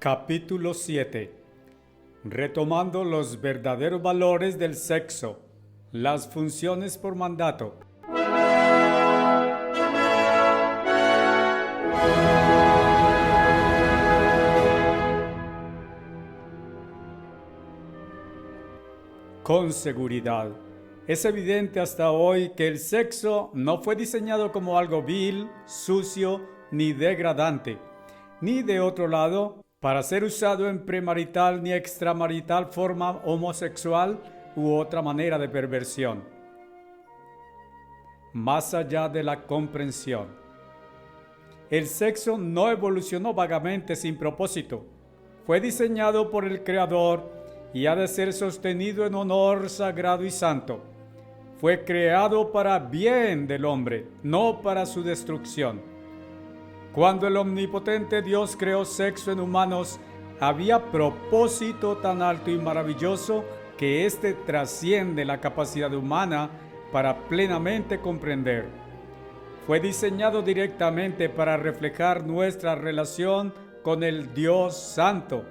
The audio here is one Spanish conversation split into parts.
Capítulo 7. Retomando los verdaderos valores del sexo, las funciones por mandato. Con seguridad, es evidente hasta hoy que el sexo no fue diseñado como algo vil, sucio ni degradante, ni de otro lado, para ser usado en premarital ni extramarital forma homosexual u otra manera de perversión. Más allá de la comprensión. El sexo no evolucionó vagamente sin propósito. Fue diseñado por el Creador y ha de ser sostenido en honor sagrado y santo. Fue creado para bien del hombre, no para su destrucción. Cuando el omnipotente Dios creó sexo en humanos, había propósito tan alto y maravilloso que éste trasciende la capacidad humana para plenamente comprender. Fue diseñado directamente para reflejar nuestra relación con el Dios Santo.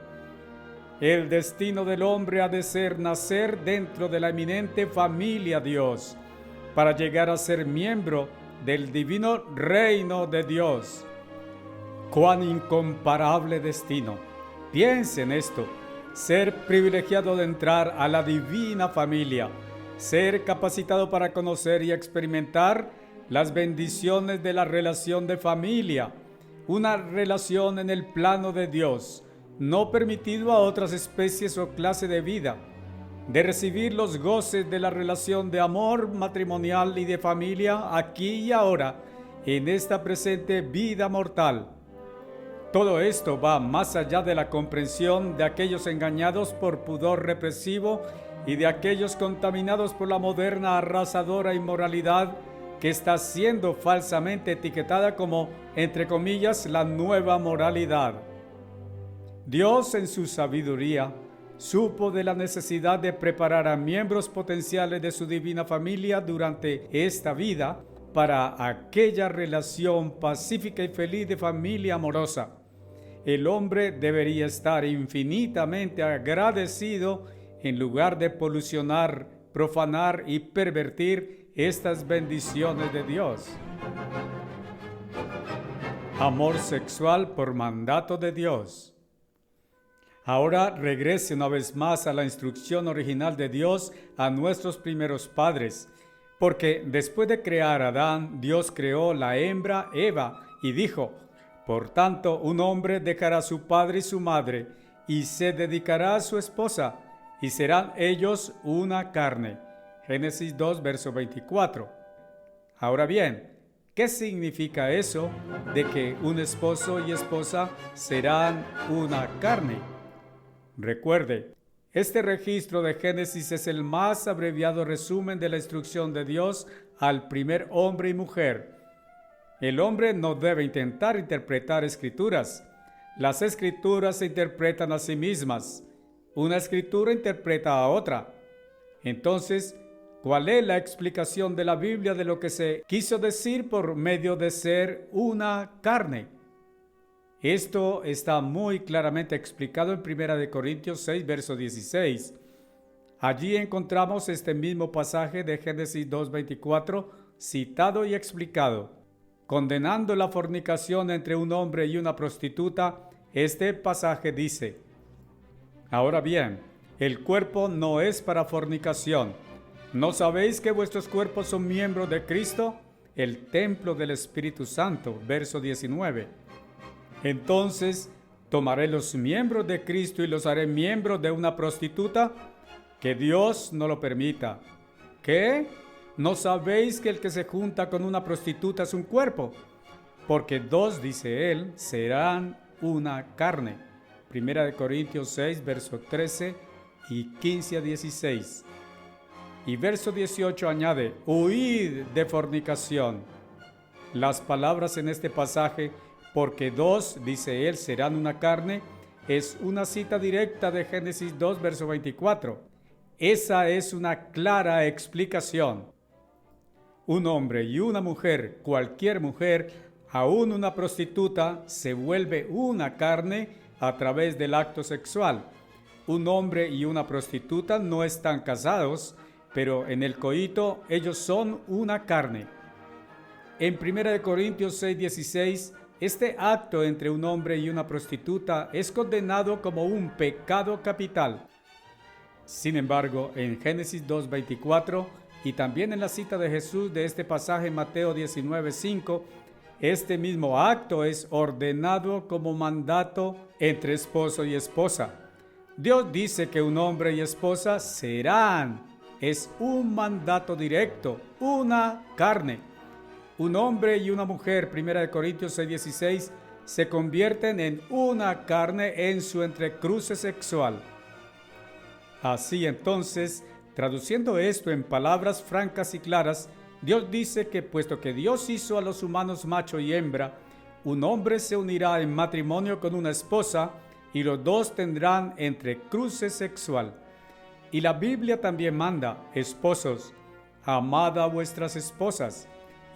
El destino del hombre ha de ser nacer dentro de la eminente familia Dios, para llegar a ser miembro del divino reino de Dios. ¡Cuán incomparable destino! Piense en esto, ser privilegiado de entrar a la divina familia, ser capacitado para conocer y experimentar las bendiciones de la relación de familia, una relación en el plano de Dios, no permitido a otras especies o clase de vida, de recibir los goces de la relación de amor matrimonial y de familia aquí y ahora, en esta presente vida mortal. Todo esto va más allá de la comprensión de aquellos engañados por pudor represivo y de aquellos contaminados por la moderna arrasadora inmoralidad que está siendo falsamente etiquetada como, entre comillas, la nueva moralidad. Dios, en su sabiduría, supo de la necesidad de preparar a miembros potenciales de su divina familia durante esta vida para aquella relación pacífica y feliz de familia amorosa. El hombre debería estar infinitamente agradecido en lugar de polucionar, profanar y pervertir estas bendiciones de Dios. Amor sexual por mandato de Dios. Ahora regrese una vez más a la instrucción original de Dios a nuestros primeros padres, porque después de crear a Adán, Dios creó la hembra Eva y dijo: por tanto, un hombre dejará a su padre y su madre, y se dedicará a su esposa, y serán ellos una carne. Génesis 2, verso 24. Ahora bien, ¿qué significa eso de que un esposo y esposa serán una carne? Recuerde, este registro de Génesis es el más abreviado resumen de la instrucción de Dios al primer hombre y mujer. El hombre no debe intentar interpretar escrituras. Las escrituras se interpretan a sí mismas. Una escritura interpreta a otra. Entonces, ¿cuál es la explicación de la Biblia de lo que se quiso decir por medio de ser una carne? Esto está muy claramente explicado en 1 Corintios 6, verso 16. Allí encontramos este mismo pasaje de Génesis 2:24 citado y explicado. Condenando la fornicación entre un hombre y una prostituta, este pasaje dice: ahora bien, el cuerpo no es para fornicación. ¿No sabéis que vuestros cuerpos son miembros de Cristo? El templo del Espíritu Santo, verso 19. Entonces, ¿tomaré los miembros de Cristo y los haré miembros de una prostituta? Que Dios no lo permita. ¿Qué? ¿No sabéis que el que se junta con una prostituta es un cuerpo? Porque dos, dice él, serán una carne. 1 Corintios 6, verso 13 y 15 a 16. Y verso 18 añade: huid de fornicación. Las palabras en este pasaje, porque dos, dice él, serán una carne, es una cita directa de Génesis 2, verso 24. Esa es una clara explicación. Un hombre y una mujer, cualquier mujer, aún una prostituta, se vuelve una carne a través del acto sexual. Un hombre y una prostituta no están casados, pero en el coito ellos son una carne. En 1 Corintios 6:16, este acto entre un hombre y una prostituta es condenado como un pecado capital. Sin embargo, en Génesis 2:24 y también en la cita de Jesús de este pasaje en Mateo 19:5, este mismo acto es ordenado como mandato entre esposo y esposa. Dios dice que un hombre y esposa serán. Es un mandato directo, una carne. Un hombre y una mujer, 1 Corintios 6:16, se convierten en una carne en su entrecruce sexual. Así entonces, traduciendo esto en palabras francas y claras, Dios dice que puesto que Dios hizo a los humanos macho y hembra, un hombre se unirá en matrimonio con una esposa y los dos tendrán entrecruce sexual. Y la Biblia también manda, esposos, amad a vuestras esposas.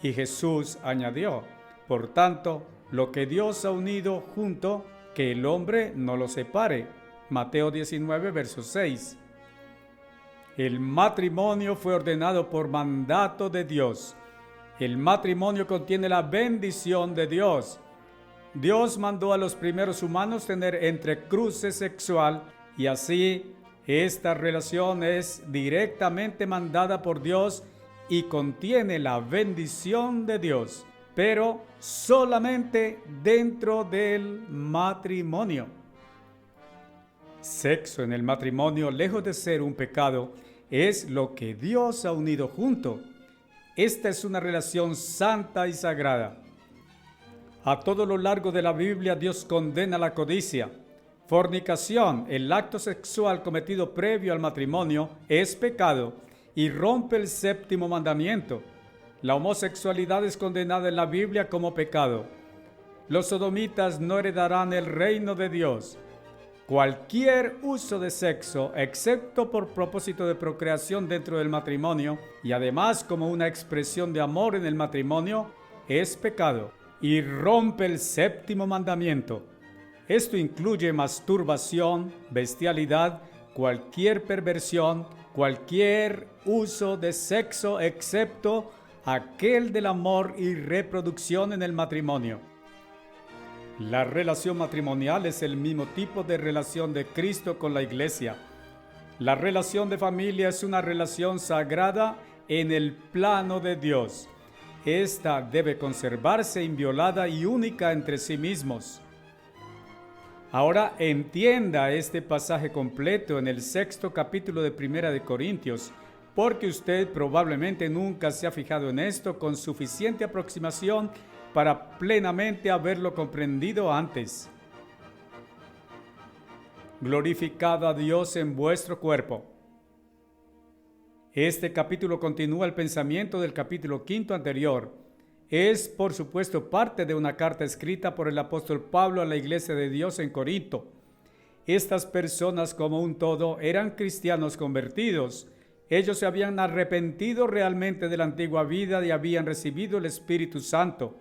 Y Jesús añadió, por tanto, lo que Dios ha unido junto, que el hombre no lo separe. Mateo 19, verso 6. El matrimonio fue ordenado por mandato de Dios. El matrimonio contiene la bendición de Dios. Dios mandó a los primeros humanos tener entrecruce sexual y así esta relación es directamente mandada por Dios y contiene la bendición de Dios, pero solamente dentro del matrimonio. Sexo en el matrimonio, lejos de ser un pecado, es lo que Dios ha unido junto. Esta es una relación santa y sagrada. A todo lo largo de la Biblia, Dios condena la codicia. Fornicación, el acto sexual cometido previo al matrimonio, es pecado y rompe el séptimo mandamiento. La homosexualidad es condenada en la Biblia como pecado. Los sodomitas no heredarán el reino de Dios. Cualquier uso de sexo, excepto por propósito de procreación dentro del matrimonio, y además como una expresión de amor en el matrimonio, es pecado y rompe el séptimo mandamiento. Esto incluye masturbación, bestialidad, cualquier perversión, cualquier uso de sexo excepto aquel del amor y reproducción en el matrimonio. La relación matrimonial es el mismo tipo de relación de Cristo con la Iglesia. La relación de familia es una relación sagrada en el plano de Dios. Esta debe conservarse inviolada y única entre sí mismos. Ahora entienda este pasaje completo en el 6º capítulo de 1 Corintios, porque usted probablemente nunca se ha fijado en esto con suficiente aproximación para plenamente haberlo comprendido antes. Glorificad a Dios en vuestro cuerpo. Este capítulo continúa el pensamiento del capítulo 5 anterior. Es, por supuesto, parte de una carta escrita por el apóstol Pablo a la iglesia de Dios en Corinto. Estas personas, como un todo, eran cristianos convertidos. Ellos se habían arrepentido realmente de la antigua vida y habían recibido el Espíritu Santo.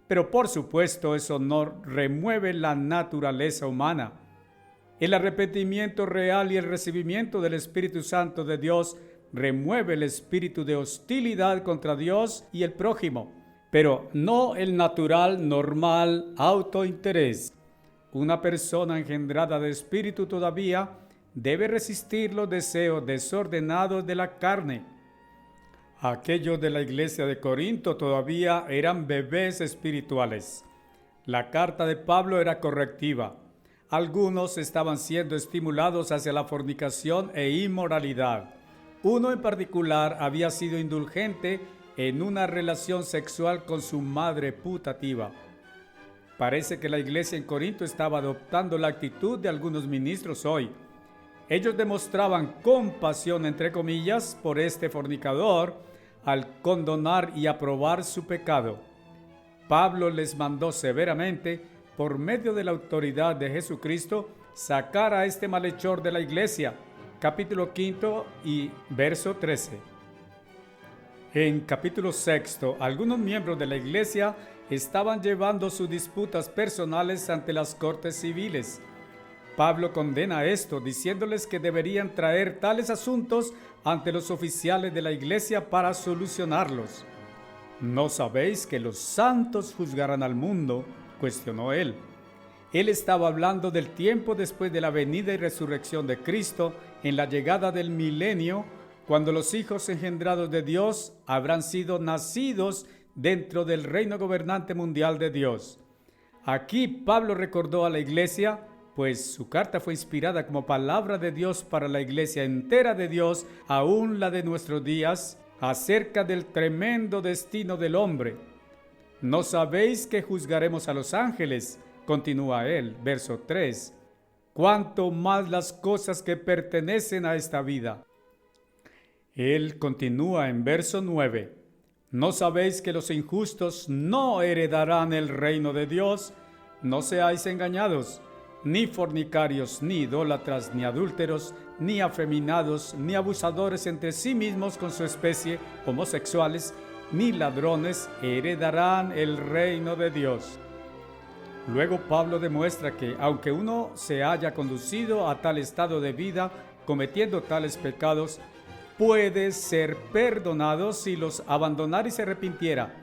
Pero, por supuesto, eso no remueve la naturaleza humana. El arrepentimiento real y el recibimiento del Espíritu Santo de Dios remueve el espíritu de hostilidad contra Dios y el prójimo, pero no el natural, normal autointerés. Una persona engendrada de espíritu todavía debe resistir los deseos desordenados de la carne. Aquellos de la iglesia de Corinto todavía eran bebés espirituales. La carta de Pablo era correctiva. Algunos estaban siendo estimulados hacia la fornicación e inmoralidad. Uno en particular había sido indulgente en una relación sexual con su madre putativa. Parece que la iglesia en Corinto estaba adoptando la actitud de algunos ministros hoy. Ellos demostraban compasión, entre comillas, por este fornicador al condonar y aprobar su pecado. Pablo les mandó severamente, por medio de la autoridad de Jesucristo, sacar a este malhechor de la iglesia. Capítulo 5 y verso 13. En capítulo 6, algunos miembros de la iglesia estaban llevando sus disputas personales ante las cortes civiles. Pablo condena esto, diciéndoles que deberían traer tales asuntos ante los oficiales de la iglesia para solucionarlos. ¿No sabéis que los santos juzgarán al mundo?, cuestionó él. Él estaba hablando del tiempo después de la venida y resurrección de Cristo, en la llegada del milenio, cuando los hijos engendrados de Dios habrán sido nacidos dentro del reino gobernante mundial de Dios. Aquí Pablo recordó a la iglesia, pues su carta fue inspirada como palabra de Dios para la iglesia entera de Dios, aún la de nuestros días, acerca del tremendo destino del hombre. ¿No sabéis que juzgaremos a los ángeles?, continúa él, verso 3. ¿Cuánto más las cosas que pertenecen a esta vida? Él continúa en verso 9. ¿No sabéis que los injustos no heredarán el reino de Dios? No seáis engañados, ni fornicarios, ni idólatras, ni adúlteros, ni afeminados, ni abusadores entre sí mismos con su especie, homosexuales, ni ladrones heredarán el reino de Dios. Luego Pablo demuestra que, aunque uno se haya conducido a tal estado de vida, cometiendo tales pecados, puede ser perdonado si los abandonara y se arrepintiera.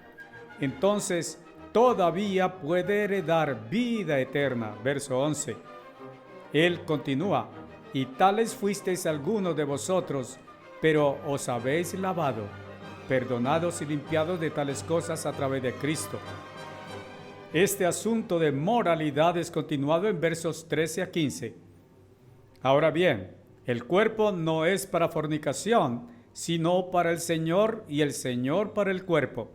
Entonces, todavía puede heredar vida eterna. Verso 11. Él continúa, y tales fuisteis algunos de vosotros, pero os habéis lavado, perdonados y limpiados de tales cosas a través de Cristo. Este asunto de moralidad es continuado en versos 13 a 15. Ahora bien, el cuerpo no es para fornicación, sino para el Señor, y el Señor para el cuerpo.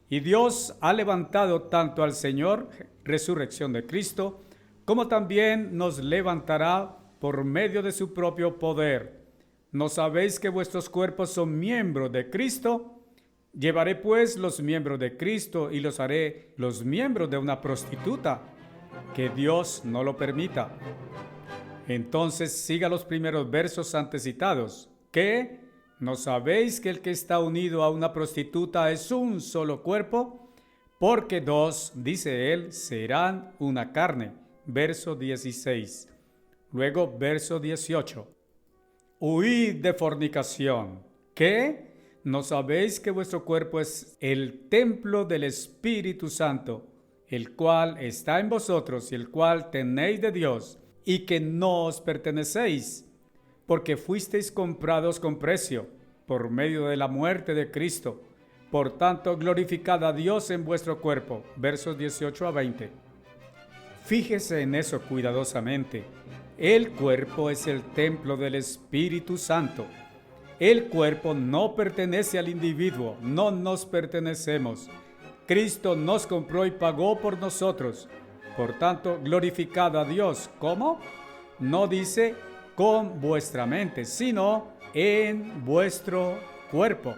Y Dios ha levantado tanto al Señor, resurrección de Cristo, como también nos levantará por medio de su propio poder. ¿No sabéis que vuestros cuerpos son miembros de Cristo? Llevaré pues los miembros de Cristo y los haré los miembros de una prostituta. Que Dios no lo permita. Entonces siga los primeros versos antes citados. ¿Qué? ¿No sabéis que el que está unido a una prostituta es un solo cuerpo? Porque dos, dice él, serán una carne. Verso 16. Luego verso 18. Huid de fornicación. ¿Qué? ¿No sabéis que vuestro cuerpo es el templo del Espíritu Santo, el cual está en vosotros y el cual tenéis de Dios, y que no os pertenecéis, porque fuisteis comprados con precio, por medio de la muerte de Cristo? Por tanto, glorificad a Dios en vuestro cuerpo. Versos 18 a 20. Fíjese en eso cuidadosamente. El cuerpo es el templo del Espíritu Santo. El cuerpo no pertenece al individuo, no nos pertenecemos. Cristo nos compró y pagó por nosotros. Por tanto, glorificad a Dios. ¿Cómo? No dice con vuestra mente, sino en vuestro cuerpo.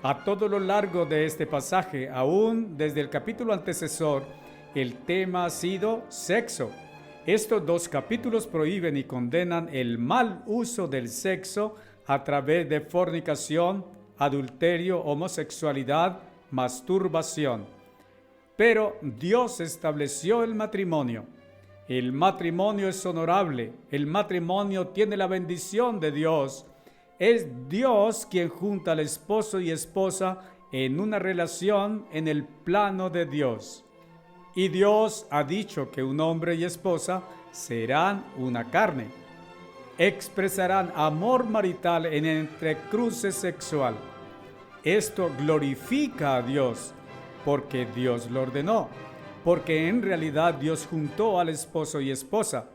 A todo lo largo de este pasaje, aún desde el capítulo antecesor, el tema ha sido sexo. Estos dos capítulos prohíben y condenan el mal uso del sexo a través de fornicación, adulterio, homosexualidad, masturbación. Pero Dios estableció el matrimonio. El matrimonio es honorable. El matrimonio tiene la bendición de Dios. Es Dios quien junta al esposo y esposa en una relación en el plano de Dios. Y Dios ha dicho que un hombre y esposa serán una carne. Expresarán amor marital en entrecruce sexual. Esto glorifica a Dios, porque Dios lo ordenó, porque en realidad Dios juntó al esposo y esposa.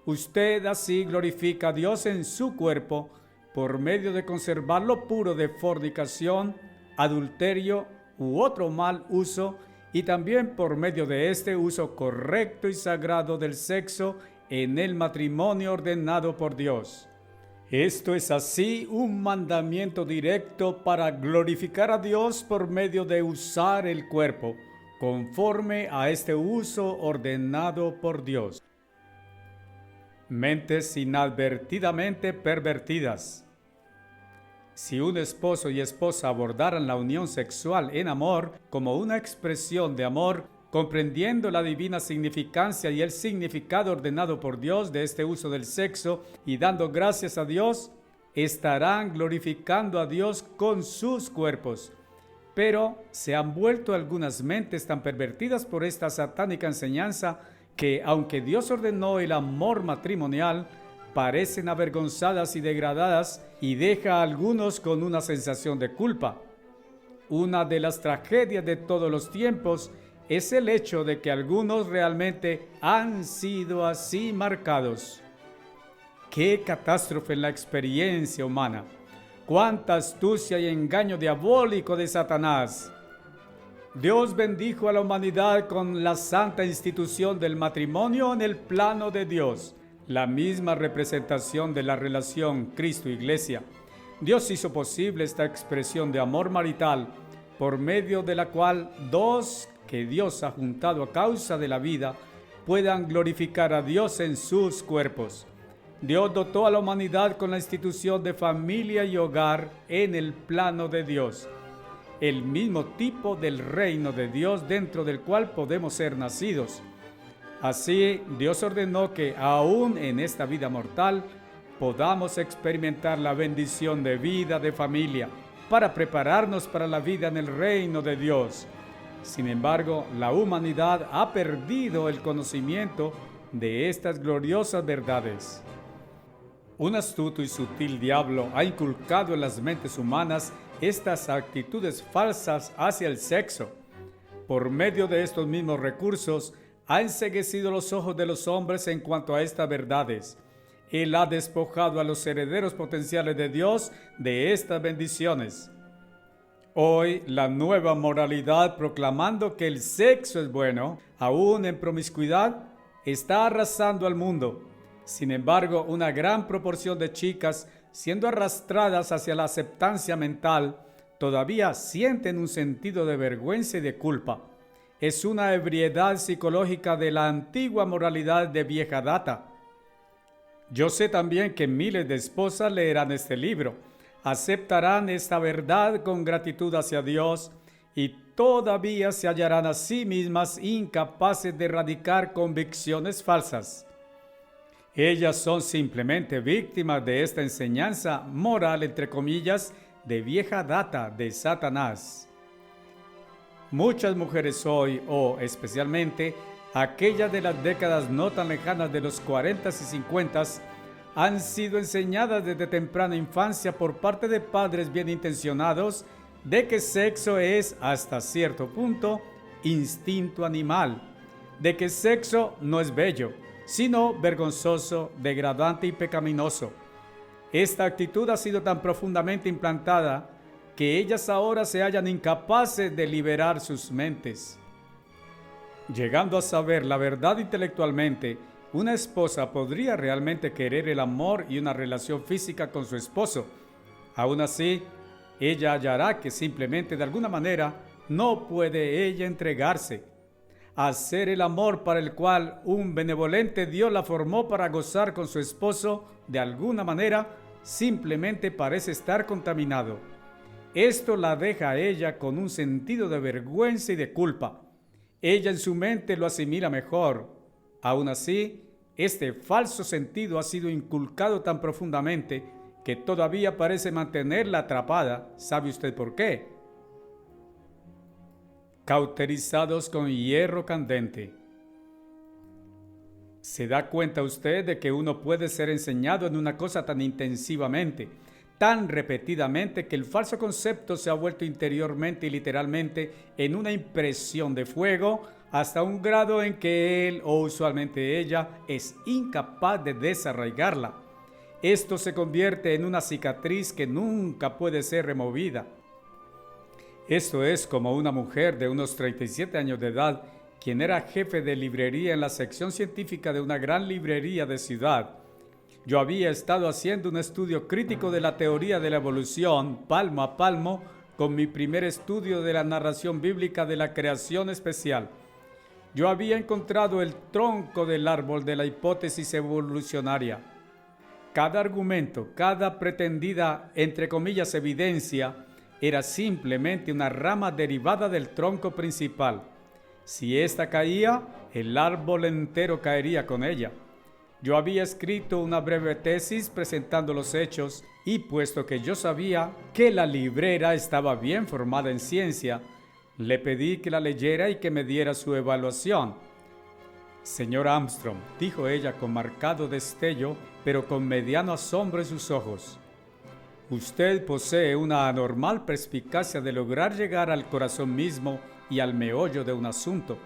Usted así glorifica a Dios en su cuerpo por medio de conservarlo puro de fornicación, adulterio u otro mal uso, y también por medio de este uso correcto y sagrado del sexo en el matrimonio ordenado por Dios. Esto es así un mandamiento directo para glorificar a Dios por medio de usar el cuerpo, conforme a este uso ordenado por Dios. Mentes inadvertidamente pervertidas. Si un esposo y esposa abordaran la unión sexual en amor como una expresión de amor, comprendiendo la divina significancia y el significado ordenado por Dios de este uso del sexo y dando gracias a Dios, estarán glorificando a Dios con sus cuerpos. Pero se han vuelto algunas mentes tan pervertidas por esta satánica enseñanza que, aunque Dios ordenó el amor matrimonial, parecen avergonzadas y degradadas y deja a algunos con una sensación de culpa. Una de las tragedias de todos los tiempos es el hecho de que algunos realmente han sido así marcados. ¡Qué catástrofe en la experiencia humana! ¡Cuánta astucia y engaño diabólico de Satanás! Dios bendijo a la humanidad con la santa institución del matrimonio en el plano de Dios, la misma representación de la relación Cristo-Iglesia. Dios hizo posible esta expresión de amor marital, por medio de la cual dos que Dios ha juntado a causa de la vida puedan glorificar a Dios en sus cuerpos. Dios dotó a la humanidad con la institución de familia y hogar en el plano de Dios, el mismo tipo del reino de Dios dentro del cual podemos ser nacidos. Así, Dios ordenó que aún en esta vida mortal podamos experimentar la bendición de vida de familia para prepararnos para la vida en el reino de Dios. Sin embargo, la humanidad ha perdido el conocimiento de estas gloriosas verdades. Un astuto y sutil diablo ha inculcado en las mentes humanas estas actitudes falsas hacia el sexo. Por medio de estos mismos recursos, ha enceguecido los ojos de los hombres en cuanto a estas verdades. Él ha despojado a los herederos potenciales de Dios de estas bendiciones. Hoy, la nueva moralidad, proclamando que el sexo es bueno, aún en promiscuidad, está arrasando al mundo. Sin embargo, una gran proporción de chicas, siendo arrastradas hacia la aceptancia mental, todavía sienten un sentido de vergüenza y de culpa. Es una ebriedad psicológica de la antigua moralidad de vieja data. Yo sé también que miles de esposas leerán este libro, aceptarán esta verdad con gratitud hacia Dios y todavía se hallarán a sí mismas incapaces de erradicar convicciones falsas. Ellas son simplemente víctimas de esta enseñanza moral, entre comillas, de vieja data de Satanás. Muchas mujeres hoy, o especialmente aquellas de las décadas no tan lejanas de los 40 y 50, han sido enseñadas desde temprana infancia por parte de padres bien intencionados de que sexo es, hasta cierto punto, instinto animal, de que sexo no es bello, sino vergonzoso, degradante y pecaminoso. Esta actitud ha sido tan profundamente implantada que ellas ahora se hallan incapaces de liberar sus mentes. Llegando a saber la verdad intelectualmente, una esposa podría realmente querer el amor y una relación física con su esposo. Aún así, ella hallará que simplemente de alguna manera no puede ella entregarse. Hacer el amor para el cual un benevolente Dios la formó para gozar con su esposo, de alguna manera, simplemente parece estar contaminado. Esto la deja a ella con un sentido de vergüenza y de culpa. Ella en su mente lo asimila mejor. Aún así, este falso sentido ha sido inculcado tan profundamente que todavía parece mantenerla atrapada. ¿Sabe usted por qué? Cauterizados con hierro candente. ¿Se da cuenta usted de que uno puede ser enseñado en una cosa tan intensivamente, tan repetidamente, que el falso concepto se ha vuelto interiormente y literalmente en una impresión de fuego, hasta un grado en que él, o usualmente ella, es incapaz de desarraigarla? Esto se convierte en una cicatriz que nunca puede ser removida. Esto es como una mujer de unos 37 años de edad, quien era jefe de librería en la sección científica de una gran librería de ciudad. Yo había estado haciendo un estudio crítico de la teoría de la evolución, palmo a palmo, con mi primer estudio de la narración bíblica de la creación especial. Yo había encontrado el tronco del árbol de la hipótesis evolucionaria. Cada argumento, cada pretendida, entre comillas, evidencia, era simplemente una rama derivada del tronco principal. Si ésta caía, el árbol entero caería con ella. Yo había escrito una breve tesis presentando los hechos y puesto que yo sabía que la librera estaba bien formada en ciencia, le pedí que la leyera y que me diera su evaluación. Señor Armstrong, dijo ella con marcado destello, pero con mediano asombro en sus ojos, usted posee una anormal perspicacia de lograr llegar al corazón mismo y al meollo de un asunto.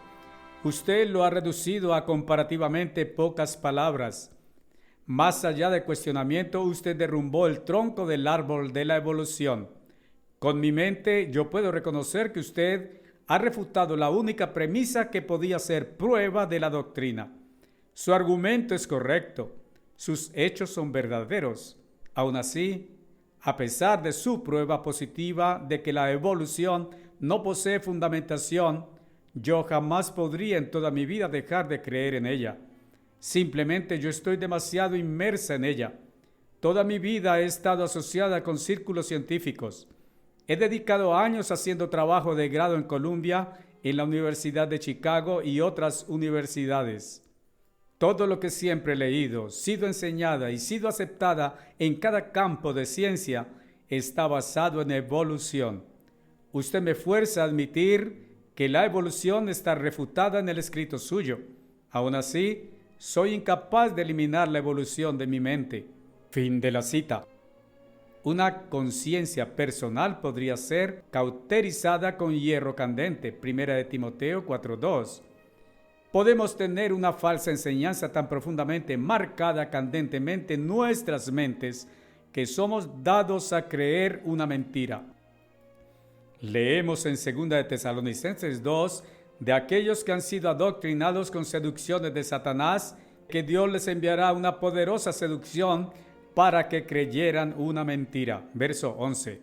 Usted lo ha reducido a comparativamente pocas palabras. Más allá de cuestionamiento, usted derrumbó el tronco del árbol de la evolución. Con mi mente yo puedo reconocer que usted ha refutado la única premisa que podía ser prueba de la doctrina. Su argumento es correcto, sus hechos son verdaderos. Aún así, a pesar de su prueba positiva de que la evolución no posee fundamentación, yo jamás podría en toda mi vida dejar de creer en ella. Simplemente yo estoy demasiado inmersa en ella. Toda mi vida he estado asociada con círculos científicos. He dedicado años haciendo trabajo de grado en Columbia, en la Universidad de Chicago y otras universidades. Todo lo que siempre he leído, sido enseñada y sido aceptada en cada campo de ciencia está basado en evolución. Usted me fuerza a admitir que la evolución está refutada en el escrito suyo. Aún así, soy incapaz de eliminar la evolución de mi mente. Fin de la cita. Una conciencia personal podría ser cauterizada con hierro candente. 1 de Timoteo 4:2. Podemos tener una falsa enseñanza tan profundamente marcada candentemente en nuestras mentes que somos dados a creer una mentira. Leemos en 2 de Tesalonicenses 2 de aquellos que han sido adoctrinados con seducciones de Satanás, que Dios les enviará una poderosa seducción para que creyeran una mentira. Verso 11.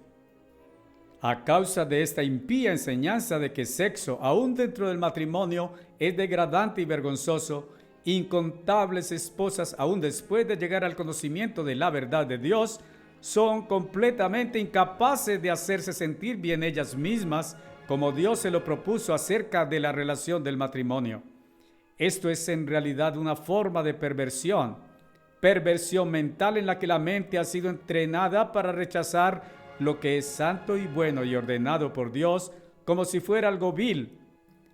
A causa de esta impía enseñanza de que sexo, aún dentro del matrimonio, es degradante y vergonzoso, incontables esposas, aún después de llegar al conocimiento de la verdad de Dios, son completamente incapaces de hacerse sentir bien ellas mismas, como Dios se lo propuso acerca de la relación del matrimonio. Esto es en realidad una forma de perversión mental en la que la mente ha sido entrenada para rechazar lo que es santo y bueno y ordenado por Dios como si fuera algo vil.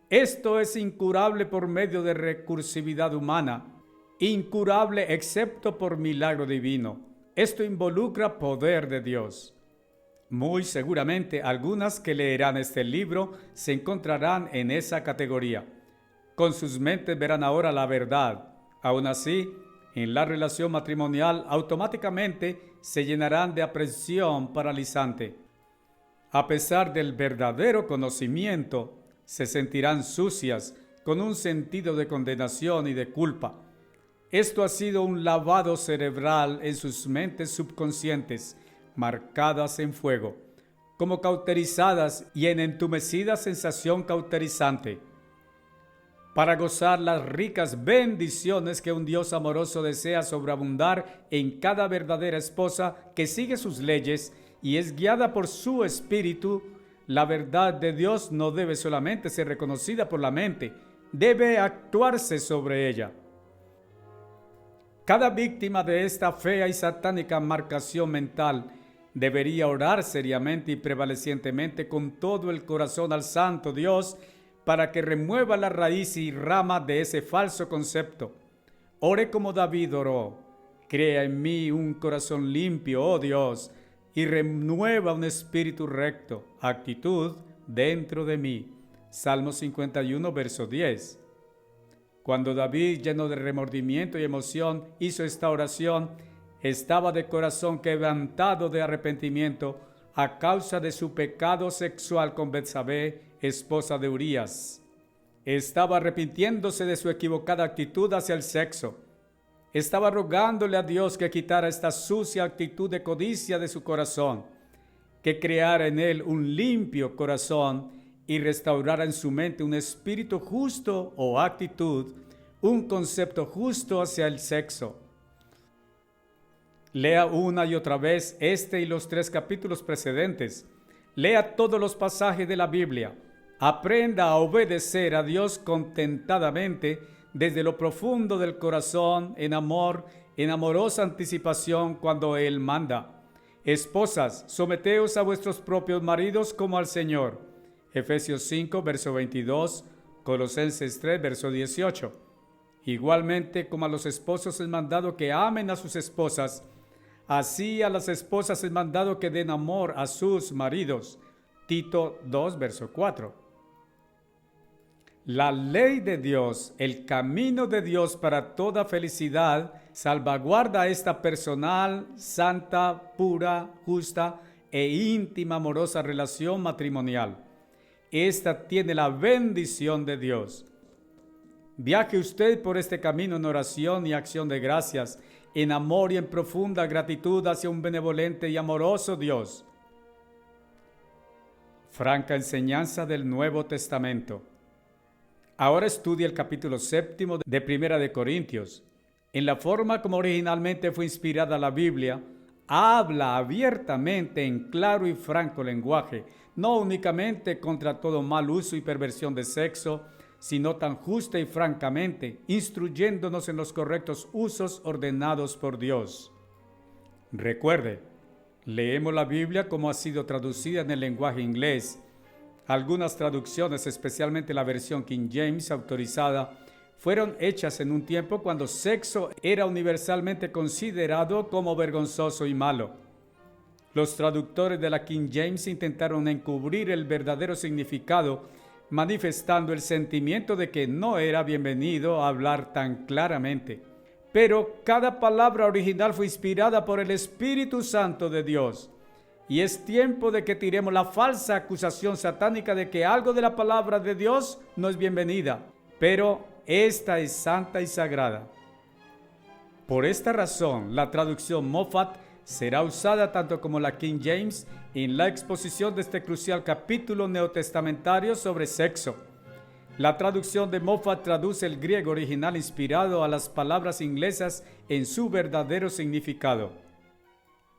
Esto es incurable por medio de recursividad humana, incurable excepto por milagro divino. Esto involucra poder de Dios. Muy seguramente algunas que leerán este libro se encontrarán en esa categoría. Con sus mentes verán ahora la verdad. Aún así, en la relación matrimonial automáticamente se llenarán de aprensión paralizante. A pesar del verdadero conocimiento, se sentirán sucias con un sentido de condenación y de culpa. Esto ha sido un lavado cerebral en sus mentes subconscientes, marcadas en fuego, como cauterizadas y en entumecida sensación cauterizante. Para gozar las ricas bendiciones que un Dios amoroso desea sobreabundar en cada verdadera esposa que sigue sus leyes y es guiada por su espíritu, la verdad de Dios no debe solamente ser reconocida por la mente, debe actuarse sobre ella. Cada víctima de esta fea y satánica marcación mental debería orar seriamente y prevalecientemente con todo el corazón al Santo Dios para que remueva la raíz y rama de ese falso concepto. Ore como David oró: crea en mí un corazón limpio, oh Dios, y renueva un espíritu recto, actitud dentro de mí. Salmo 51, verso 10. Cuando David, lleno de remordimiento y emoción, hizo esta oración, estaba de corazón quebrantado de arrepentimiento a causa de su pecado sexual con Betsabé, esposa de Urías. Estaba arrepintiéndose de su equivocada actitud hacia el sexo. Estaba rogándole a Dios que quitara esta sucia actitud de codicia de su corazón, que creara en él un limpio corazón y restaurara en su mente un espíritu justo o actitud, un concepto justo hacia el sexo. Lea una y otra vez este y los 3 capítulos precedentes. Lea todos los pasajes de la Biblia. Aprenda a obedecer a Dios contentadamente desde lo profundo del corazón, en amor, en amorosa anticipación cuando Él manda. Esposas, someteos a vuestros propios maridos como al Señor. Efesios 5, verso 22, Colosenses 3, verso 18. Igualmente, como a los esposos es mandado que amen a sus esposas, así a las esposas es mandado que den amor a sus maridos. Tito 2, verso 4. La ley de Dios, el camino de Dios para toda felicidad, salvaguarda esta personal, santa, pura, justa e íntima amorosa relación matrimonial. Esta tiene la bendición de Dios. Viaje usted por este camino en oración y acción de gracias, en amor y en profunda gratitud hacia un benevolente y amoroso Dios. Franca enseñanza del Nuevo Testamento. Ahora estudia el capítulo 7 de Primera de Corintios. En la forma como originalmente fue inspirada la Biblia, habla abiertamente en claro y franco lenguaje, no únicamente contra todo mal uso y perversión de sexo, sino tan justa y francamente, instruyéndonos en los correctos usos ordenados por Dios. Recuerde, leemos la Biblia como ha sido traducida en el lenguaje inglés. Algunas traducciones, especialmente la versión King James autorizada, fueron hechas en un tiempo cuando sexo era universalmente considerado como vergonzoso y malo. Los traductores de la King James intentaron encubrir el verdadero significado, manifestando el sentimiento de que no era bienvenido hablar tan claramente. Pero cada palabra original fue inspirada por el Espíritu Santo de Dios. Y es tiempo de que tiremos la falsa acusación satánica de que algo de la palabra de Dios no es bienvenida, pero esta es santa y sagrada. Por esta razón, la traducción Moffat será usada tanto como la King James en la exposición de este crucial capítulo neotestamentario sobre sexo. La traducción de Moffat traduce el griego original inspirado a las palabras inglesas en su verdadero significado.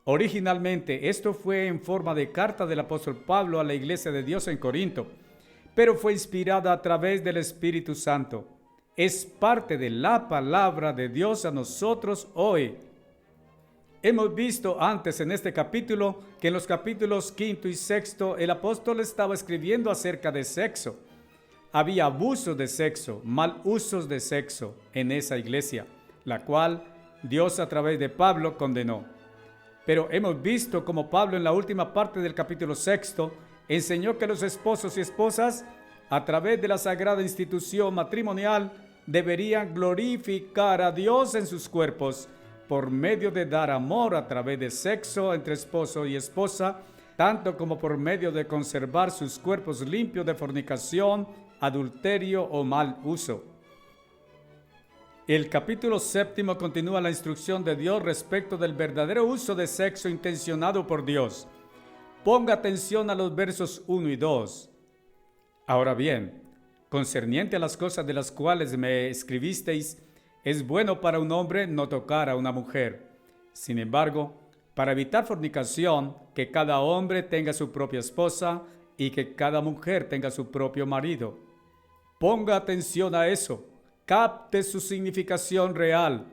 Originalmente, esto fue en forma de carta del apóstol Pablo a la iglesia de Dios en Corinto, pero fue inspirada a través del Espíritu Santo. Es parte de la palabra de Dios a nosotros hoy. Hemos visto antes en este capítulo que en los capítulos 5 y 6 el apóstol estaba escribiendo acerca de sexo. Había abuso de sexo, mal usos de sexo en esa iglesia, la cual Dios a través de Pablo condenó. Pero hemos visto como Pablo en la última parte del capítulo 6 enseñó que los esposos y esposas, a través de la sagrada institución matrimonial, deberían glorificar a Dios en sus cuerpos por medio de dar amor a través de sexo entre esposo y esposa, tanto como por medio de conservar sus cuerpos limpios de fornicación, adulterio o mal uso. El capítulo 7 continúa la instrucción de Dios respecto del verdadero uso de sexo intencionado por Dios. Ponga atención a los versos 1 y 2. Ahora bien, concerniente a las cosas de las cuales me escribisteis, es bueno para un hombre no tocar a una mujer. Sin embargo, para evitar fornicación, que cada hombre tenga su propia esposa y que cada mujer tenga su propio marido. Ponga atención a eso. Capte su significación real.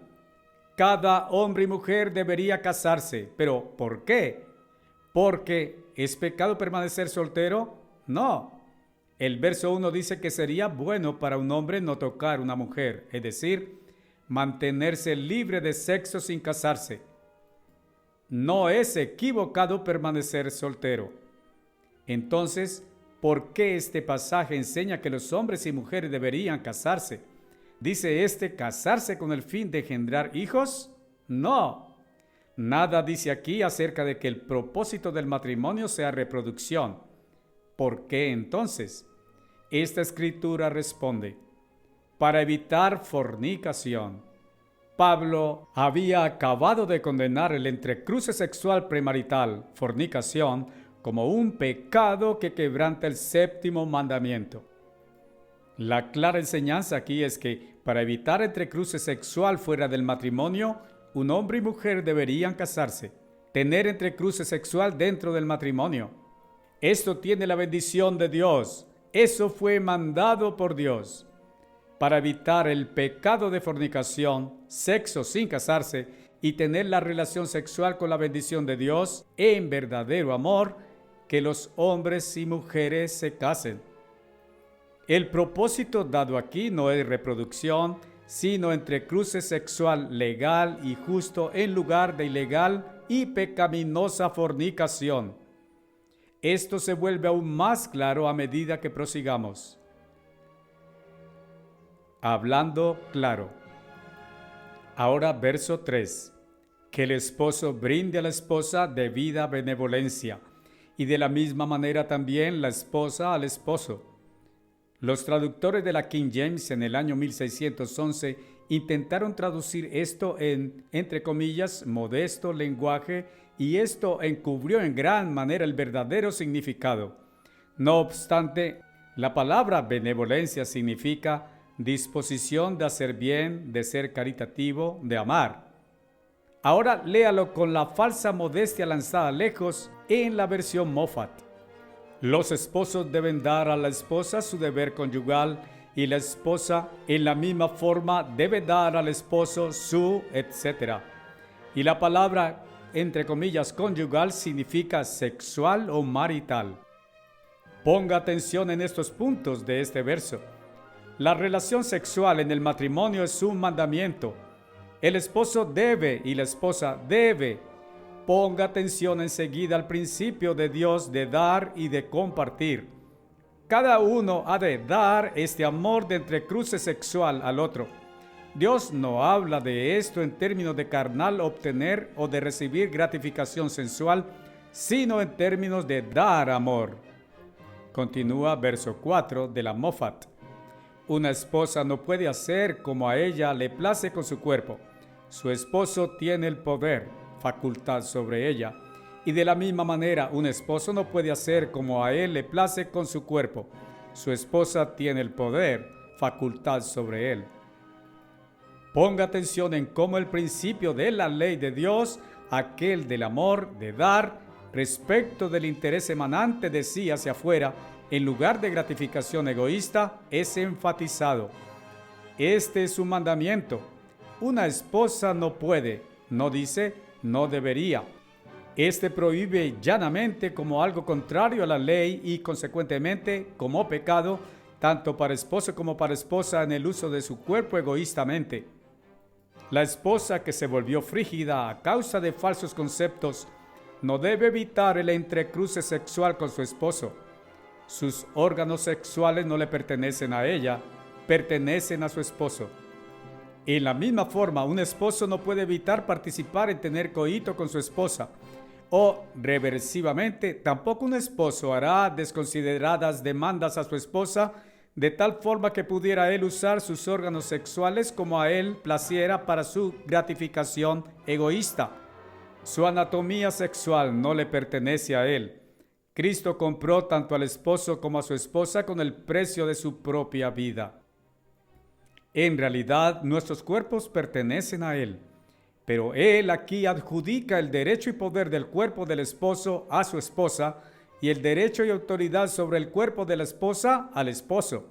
Cada hombre y mujer debería casarse. ¿Pero por qué? ¿Porque es pecado permanecer soltero? No. El verso 1 dice que sería bueno para un hombre no tocar una mujer, es decir, mantenerse libre de sexo sin casarse. No es equivocado permanecer soltero. Entonces, ¿por qué este pasaje enseña que los hombres y mujeres deberían casarse? ¿Dice casarse con el fin de engendrar hijos? No. Nada dice aquí acerca de que el propósito del matrimonio sea reproducción. ¿Por qué entonces? Esta escritura responde: para evitar fornicación. Pablo había acabado de condenar el entrecruce sexual premarital, fornicación, como un pecado que quebranta el 7º mandamiento. La clara enseñanza aquí es que para evitar entrecruce sexual fuera del matrimonio, un hombre y mujer deberían casarse, tener entrecruce sexual dentro del matrimonio. Esto tiene la bendición de Dios. Eso fue mandado por Dios para evitar el pecado de fornicación, sexo sin casarse y tener la relación sexual con la bendición de Dios en verdadero amor, que los hombres y mujeres se casen. El propósito dado aquí no es reproducción, sino entrecruce sexual legal y justo en lugar de ilegal y pecaminosa fornicación. Esto se vuelve aún más claro a medida que prosigamos. Hablando claro. Ahora verso 3. Que el esposo brinde a la esposa debida benevolencia, y de la misma manera también la esposa al esposo. Los traductores de la King James en el año 1611 intentaron traducir esto en, entre comillas, modesto lenguaje, y esto encubrió en gran manera el verdadero significado. No obstante, la palabra benevolencia significa disposición de hacer bien, de ser caritativo, de amar. Ahora léalo con la falsa modestia lanzada lejos en la versión Moffat. Los esposos deben dar a la esposa su deber conyugal y la esposa en la misma forma debe dar al esposo su, etc. Y la palabra, entre comillas, conyugal significa sexual o marital. Ponga atención en estos puntos de este verso. La relación sexual en el matrimonio es un mandamiento. El esposo debe y la esposa debe. Ponga atención enseguida al principio de Dios de dar y de compartir. Cada uno ha de dar este amor de entrecruce sexual al otro. Dios no habla de esto en términos de carnal obtener o de recibir gratificación sensual, sino en términos de dar amor. Continúa verso 4 de la Moffat. Una esposa no puede hacer como a ella le place con su cuerpo. Su esposo tiene el poder, facultad sobre ella. Y de la misma manera, un esposo no puede hacer como a él le place con su cuerpo. Su esposa tiene el poder, facultad sobre él. Ponga atención en cómo el principio de la ley de Dios, aquel del amor, de dar, respecto del interés emanante de sí hacia afuera, en lugar de gratificación egoísta, es enfatizado. Este es un mandamiento. Una esposa no puede, no dice, no debería. Este prohíbe llanamente como algo contrario a la ley y consecuentemente como pecado, tanto para esposo como para esposa en el uso de su cuerpo egoístamente. La esposa que se volvió frígida a causa de falsos conceptos no debe evitar el entrecruce sexual con su esposo. Sus órganos sexuales no le pertenecen a ella, pertenecen a su esposo. En la misma forma, un esposo no puede evitar participar en tener coito con su esposa, o reversivamente, tampoco un esposo hará desconsideradas demandas a su esposa de tal forma que pudiera él usar sus órganos sexuales como a él placiera para su gratificación egoísta. Su anatomía sexual no le pertenece a él. Cristo compró tanto al esposo como a su esposa con el precio de su propia vida. En realidad, nuestros cuerpos pertenecen a Él, pero Él aquí adjudica el derecho y poder del cuerpo del esposo a su esposa y el derecho y autoridad sobre el cuerpo de la esposa al esposo.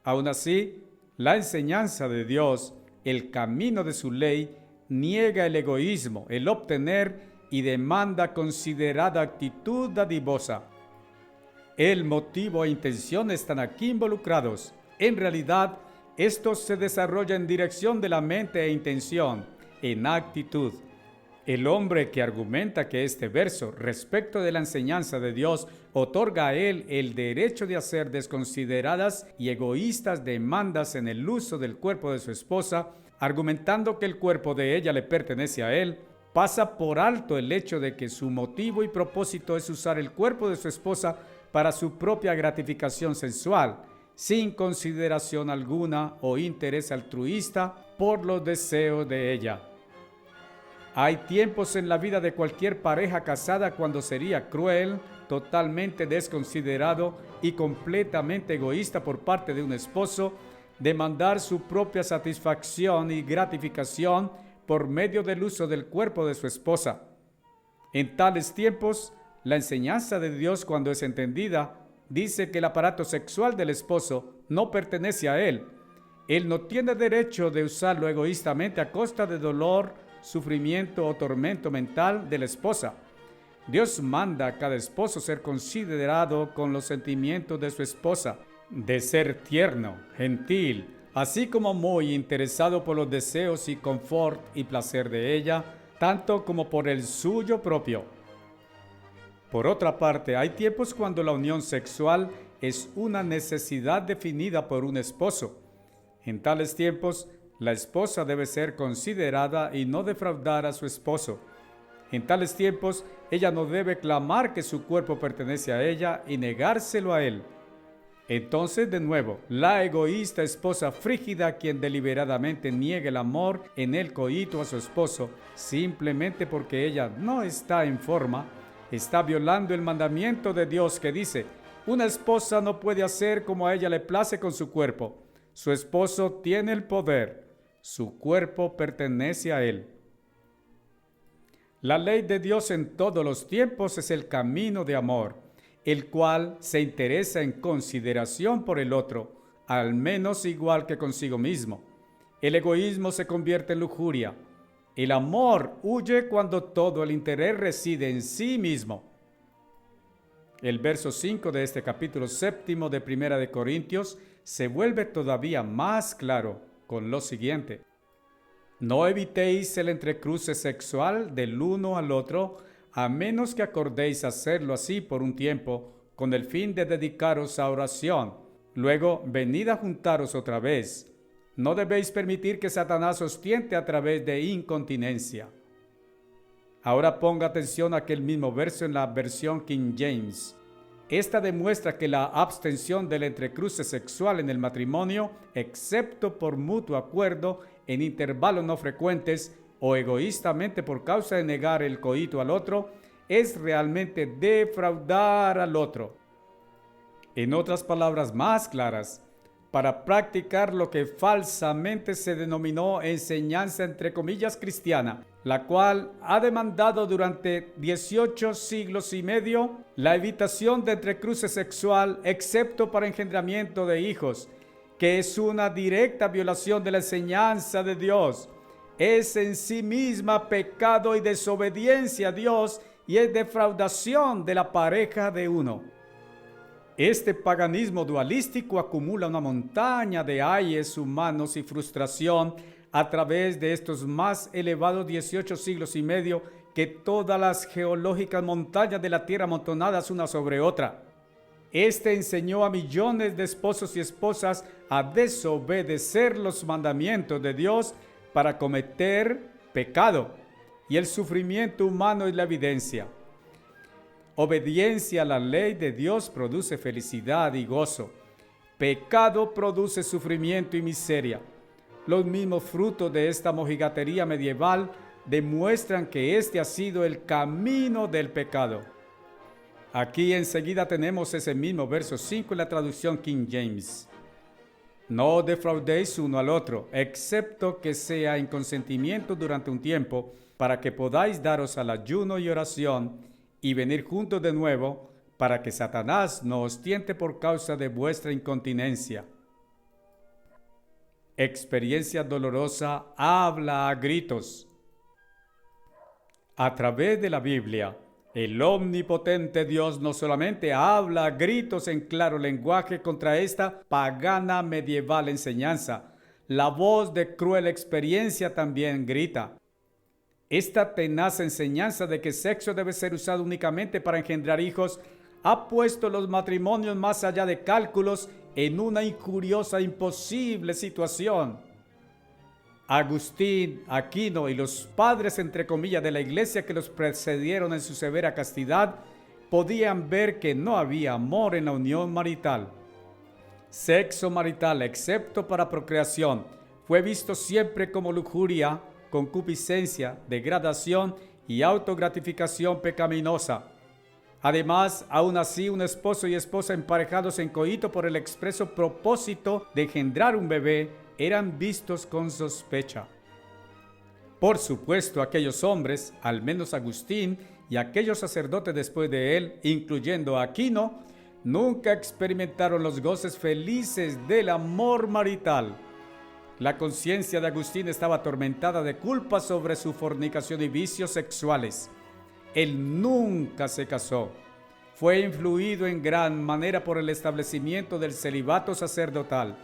Aún así, la enseñanza de Dios, el camino de su ley, niega el egoísmo, el obtener y demanda considerada actitud dadivosa. El motivo e intención están aquí involucrados. En realidad, esto se desarrolla en dirección de la mente e intención, en actitud. El hombre que argumenta que este verso, respecto de la enseñanza de Dios, otorga a él el derecho de hacer desconsideradas y egoístas demandas en el uso del cuerpo de su esposa, argumentando que el cuerpo de ella le pertenece a él, pasa por alto el hecho de que su motivo y propósito es usar el cuerpo de su esposa para su propia gratificación sensual, sin consideración alguna o interés altruista por los deseos de ella. Hay tiempos en la vida de cualquier pareja casada cuando sería cruel, totalmente desconsiderado y completamente egoísta por parte de un esposo demandar su propia satisfacción y gratificación por medio del uso del cuerpo de su esposa. En tales tiempos, la enseñanza de Dios, cuando es entendida, dice que el aparato sexual del esposo no pertenece a él. Él no tiene derecho de usarlo egoístamente a costa de dolor, sufrimiento o tormento mental de la esposa. Dios manda a cada esposo ser considerado con los sentimientos de su esposa, de ser tierno, gentil, así como muy interesado por los deseos y confort y placer de ella, tanto como por el suyo propio. Por otra parte, hay tiempos cuando la unión sexual es una necesidad definida por un esposo. En tales tiempos, la esposa debe ser considerada y no defraudar a su esposo. En tales tiempos, ella no debe clamar que su cuerpo pertenece a ella y negárselo a él. Entonces, de nuevo, la egoísta esposa frígida quien deliberadamente niega el amor en el coito a su esposo simplemente porque ella no está en forma, está violando el mandamiento de Dios que dice: una esposa no puede hacer como a ella le place con su cuerpo. Su esposo tiene el poder, su cuerpo pertenece a él. La ley de Dios en todos los tiempos es el camino de amor, el cual se interesa en consideración por el otro, al menos igual que consigo mismo. El egoísmo se convierte en lujuria. El amor huye cuando todo el interés reside en sí mismo. El verso 5 de este capítulo 7 de Primera de Corintios se vuelve todavía más claro con lo siguiente: no evitéis el entrecruce sexual del uno al otro, a menos que acordéis hacerlo así por un tiempo, con el fin de dedicaros a oración. Luego, venid a juntaros otra vez. No debéis permitir que Satanás os tiente a través de incontinencia. Ahora ponga atención a aquel mismo verso en la versión King James. Esta demuestra que la abstención del entrecruce sexual en el matrimonio, excepto por mutuo acuerdo, en intervalos no frecuentes o egoístamente por causa de negar el coito al otro, es realmente defraudar al otro. En otras palabras más claras, para practicar lo que falsamente se denominó enseñanza entre comillas cristiana, la cual ha demandado durante 18 siglos y medio la evitación de entrecruce sexual excepto para engendramiento de hijos, que es una directa violación de la enseñanza de Dios, es en sí misma pecado y desobediencia a Dios y es defraudación de la pareja de uno. Este paganismo dualístico acumula una montaña de ayes humanos y frustración a través de estos más elevados 18 siglos y medio que todas las geológicas montañas de la tierra amontonadas una sobre otra. Este enseñó a millones de esposos y esposas a desobedecer los mandamientos de Dios para cometer pecado, y el sufrimiento humano es la evidencia. Obediencia a la ley de Dios produce felicidad y gozo. Pecado produce sufrimiento y miseria. Los mismos frutos de esta mojigatería medieval demuestran que este ha sido el camino del pecado. Aquí enseguida tenemos ese mismo verso 5 en la traducción King James. No defraudéis uno al otro, excepto que sea en consentimiento durante un tiempo, para que podáis daros al ayuno y oración y venir juntos de nuevo, para que Satanás no os tiente por causa de vuestra incontinencia. Experiencia dolorosa habla a gritos. A través de la Biblia, el omnipotente Dios no solamente habla a gritos en claro lenguaje contra esta pagana medieval enseñanza, la voz de cruel experiencia también grita. Esta tenaz enseñanza de que sexo debe ser usado únicamente para engendrar hijos ha puesto los matrimonios más allá de cálculos en una injuriosa, imposible situación. Agustín, Aquino y los padres, entre comillas, de la iglesia que los precedieron en su severa castidad, podían ver que no había amor en la unión marital. Sexo marital, excepto para procreación, fue visto siempre como lujuria, concupiscencia, degradación y autogratificación pecaminosa. Además, aún así, un esposo y esposa emparejados en coito por el expreso propósito de engendrar un bebé eran vistos con sospecha. Por supuesto, aquellos hombres, al menos Agustín y aquellos sacerdotes después de él, incluyendo a Aquino, nunca experimentaron los goces felices del amor marital. La conciencia de Agustín estaba atormentada de culpa sobre su fornicación y vicios sexuales. Él nunca se casó. Fue influido en gran manera por el establecimiento del celibato sacerdotal.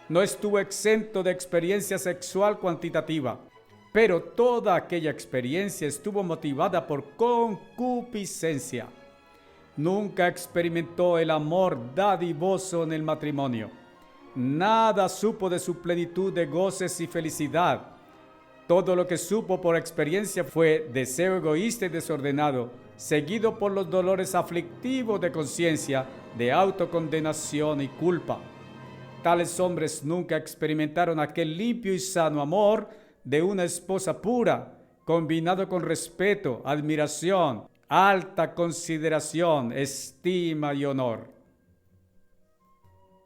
No estuvo exento de experiencia sexual cuantitativa, pero toda aquella experiencia estuvo motivada por concupiscencia. Nunca experimentó el amor dadivoso en el matrimonio. Nada supo de su plenitud de goces y felicidad. Todo lo que supo por experiencia fue deseo egoísta y desordenado, seguido por los dolores aflictivos de conciencia, de autocondenación y culpa. Tales hombres nunca experimentaron aquel limpio y sano amor de una esposa pura, combinado con respeto, admiración, alta consideración, estima y honor.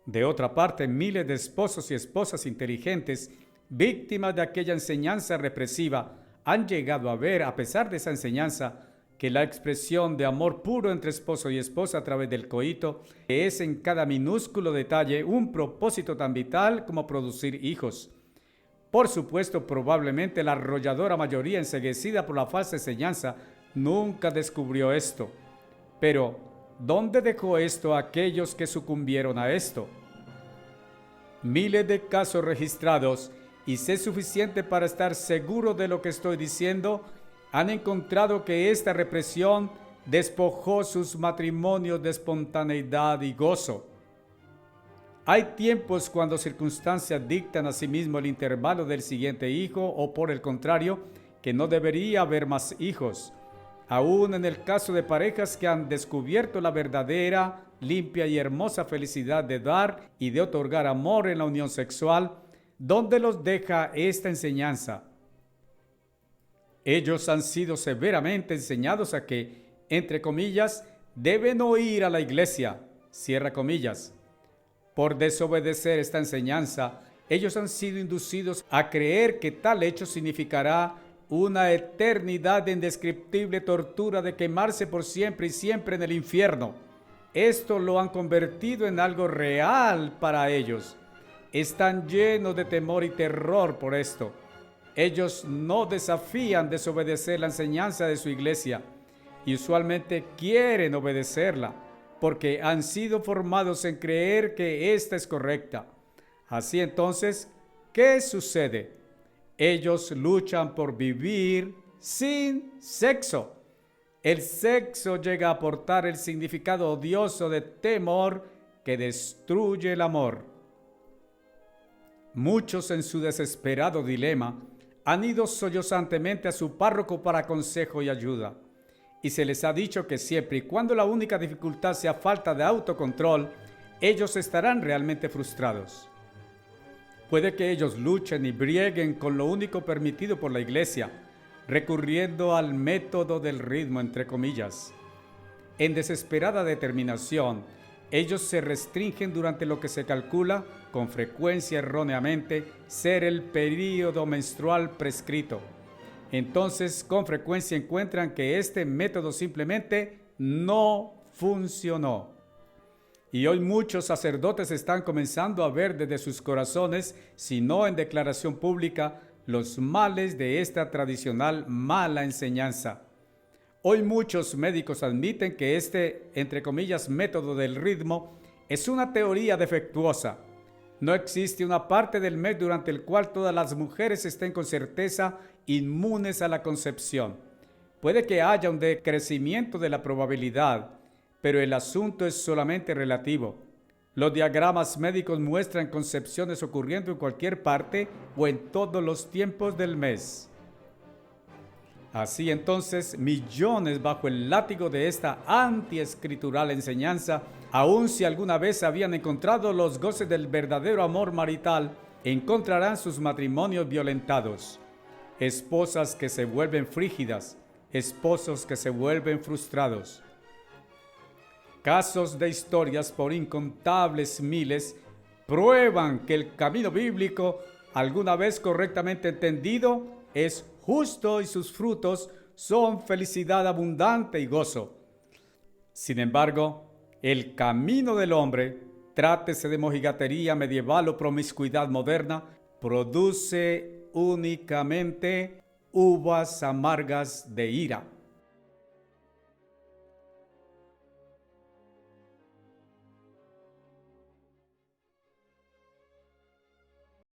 De otra parte, miles de esposos y esposas inteligentes, víctimas de aquella enseñanza represiva, han llegado a ver, a pesar de esa enseñanza, que la expresión de amor puro entre esposo y esposa a través del coito es en cada minúsculo detalle un propósito tan vital como producir hijos. Por supuesto, probablemente la arrolladora mayoría enceguecida por la falsa enseñanza nunca descubrió esto. Pero, ¿dónde dejó esto a aquellos que sucumbieron a esto? Miles de casos registrados, y sé suficiente para estar seguro de lo que estoy diciendo, han encontrado que esta represión despojó sus matrimonios de espontaneidad y gozo. Hay tiempos cuando circunstancias dictan a sí mismo el intervalo del siguiente hijo o por el contrario, que no debería haber más hijos. Aún en el caso de parejas que han descubierto la verdadera, limpia y hermosa felicidad de dar y de otorgar amor en la unión sexual, ¿dónde los deja esta enseñanza? Ellos han sido severamente enseñados a que, entre comillas, deben oír a la iglesia, cierra comillas. Por desobedecer esta enseñanza, ellos han sido inducidos a creer que tal hecho significará una eternidad de indescriptible tortura de quemarse por siempre y siempre en el infierno. Esto lo han convertido en algo real para ellos. Están llenos de temor y terror por esto. Ellos no desafían desobedecer la enseñanza de su iglesia y usualmente quieren obedecerla porque han sido formados en creer que esta es correcta. Así entonces, ¿qué sucede? Ellos luchan por vivir sin sexo. El sexo llega a aportar el significado odioso de temor que destruye el amor. Muchos en su desesperado dilema han ido sollozantemente a su párroco para consejo y ayuda, y se les ha dicho que siempre y cuando la única dificultad sea falta de autocontrol, ellos estarán realmente frustrados. Puede que ellos luchen y brieguen con lo único permitido por la iglesia, recurriendo al método del ritmo, entre comillas. En desesperada determinación, ellos se restringen durante lo que se calcula, con frecuencia erróneamente, ser el período menstrual prescrito. Entonces, con frecuencia encuentran que este método simplemente no funcionó. Y hoy muchos sacerdotes están comenzando a ver desde sus corazones, si no en declaración pública, los males de esta tradicional mala enseñanza. Hoy muchos médicos admiten que este, entre comillas, método del ritmo es una teoría defectuosa. No existe una parte del mes durante el cual todas las mujeres estén con certeza inmunes a la concepción. Puede que haya un decrecimiento de la probabilidad, pero el asunto es solamente relativo. Los diagramas médicos muestran concepciones ocurriendo en cualquier parte o en todos los tiempos del mes. Así entonces, millones bajo el látigo de esta antiescritural enseñanza, aun si alguna vez habían encontrado los goces del verdadero amor marital, encontrarán sus matrimonios violentados. Esposas que se vuelven frígidas, esposos que se vuelven frustrados. Casos de historias por incontables miles prueban que el camino bíblico, alguna vez correctamente entendido, es justo y sus frutos son felicidad abundante y gozo. Sin embargo, El camino del hombre, trátese de mojigatería medieval o promiscuidad moderna, produce únicamente uvas amargas de ira.